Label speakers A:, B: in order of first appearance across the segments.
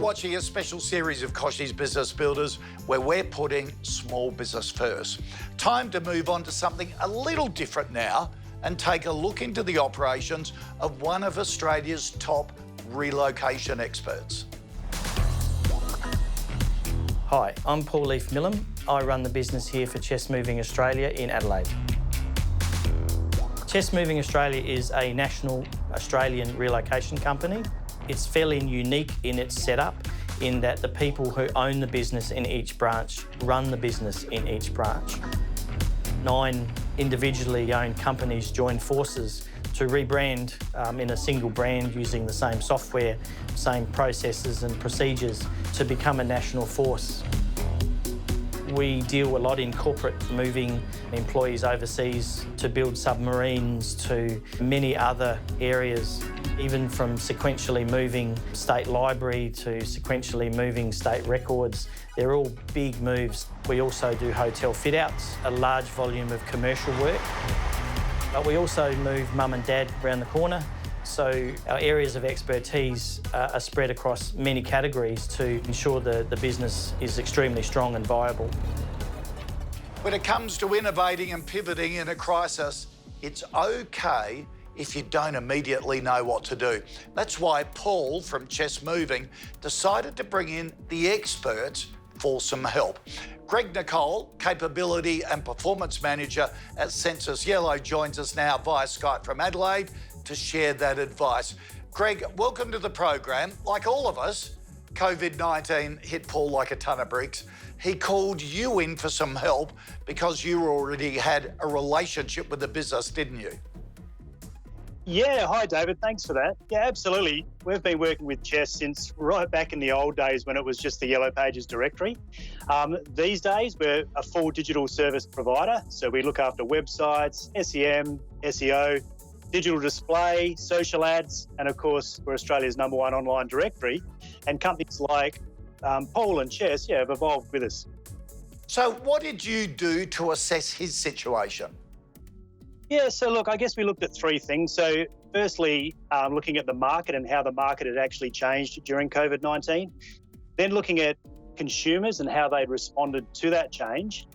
A: watching a special series of Kochie's Business Builders where we're putting small business first. Time to move on to something a little different now and take a look into the operations of one of Australia's top relocation experts.
B: Hi, I'm Paul Leaf-Millam. I run the business here for Chess Moving Australia in Adelaide. Chess Moving Australia is a national Australian relocation company. It's fairly unique in its setup in that the people who own the business in each branch run the business in each branch. 9 individually owned companies join forces to rebrand in a single brand using the same software, same processes and procedures to become a national force. We deal a lot in corporate moving employees overseas to build submarines to many other areas, even from sequentially moving state library to sequentially moving state records. They're all big moves. We also do hotel fit-outs, a large volume of commercial work. But we also move mum and dad around the corner. So our areas of expertise are spread across many categories to ensure the business is extremely strong and viable.
A: When it comes to innovating and pivoting in a crisis, it's okay if you don't immediately know what to do. That's why Paul from Chess Moving decided to bring in the experts for some help. Greg Nicole, Capability and Performance Manager at Census Yellow, joins us now via Skype from Adelaide to share that advice. Greg, welcome to the program. Like all of us, COVID-19 hit Paul like a ton of bricks. He called you in for some help because you already had a relationship with the business, didn't you?
C: Yeah, hi David, thanks for that. Yeah, absolutely. We've been working with Chess since right back in the old days when it was just the Yellow Pages directory. These days, we're a full digital service provider, so we look after websites, SEM, SEO, digital display, social ads, and of course, we're Australia's #1 online directory. And companies like Paul and Chess, have evolved with us.
A: So what did you do to assess his situation?
C: Yeah, so look, I guess we looked at 3 things. So firstly, looking at the market and how the market had actually changed during COVID-19. Then looking at consumers and how they'd responded to that change.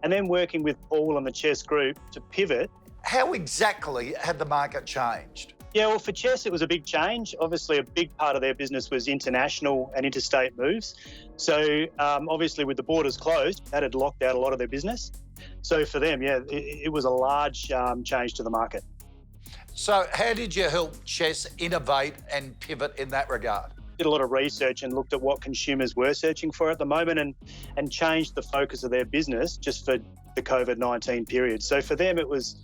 C: And then working with Paul and the Chess Group to pivot.
A: How exactly had the market changed?
C: Yeah, well, for Chess, it was a big change. Obviously, a big part of their business was international and interstate moves. So obviously, with the borders closed, that had locked out a lot of their business. So for them, it was a large change to the market.
A: So how did you help Chess innovate and pivot in that regard?
C: Did a lot of research and looked at what consumers were searching for at the moment and changed the focus of their business just for the COVID-19 period. So for them, it was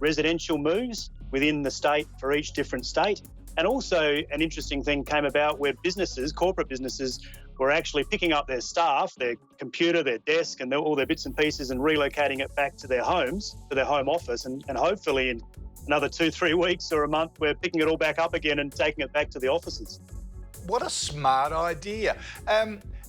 C: residential moves within the state for each different state. And also an interesting thing came about where businesses, corporate businesses, were actually picking up their staff, their computer, their desk, and all their bits and pieces and relocating it back to their homes, to their home office. And hopefully in another 2-3 weeks or a month, we're picking it all back up again and taking it back to the offices.
A: What a smart idea.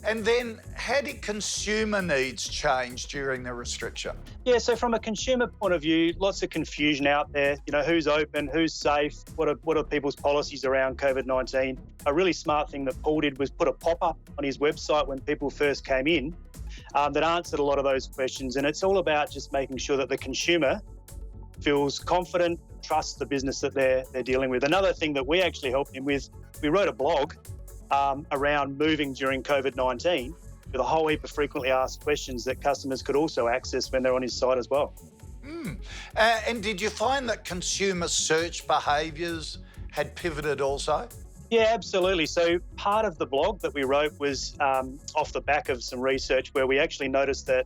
A: And then how did consumer needs change during the restriction?
C: Yeah, so from a consumer point of view, lots of confusion out there. Who's open, who's safe, what are people's policies around COVID-19? A really smart thing that Paul did was put a pop-up on his website when people first came in that answered a lot of those questions. And it's all about just making sure that the consumer feels confident, trusts the business that they're dealing with. Another thing that we actually helped him with, we wrote a blog around moving during COVID-19 with a whole heap of frequently asked questions that customers could also access when they're on his site as well.
A: And did you find that consumer search behaviours had pivoted also?
C: Yeah, absolutely. So part of the blog that we wrote was off the back of some research where we actually noticed that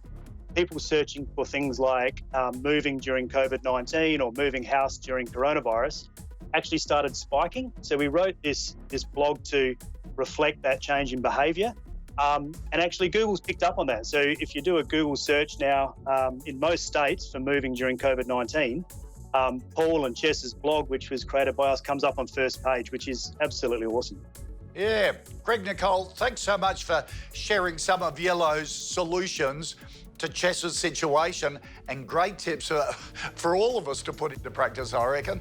C: people searching for things like moving during COVID-19 or moving house during coronavirus actually started spiking. So we wrote this blog to reflect that change in behaviour. And actually Google's picked up on that. So if you do a Google search now in most states for moving during COVID-19, Paul and Chess's blog, which was created by us, comes up on first page, which is absolutely awesome.
A: Yeah. Greg Nicole, thanks so much for sharing some of Yellow's solutions to Chess's situation, and great tips for all of us to put into practice, I reckon.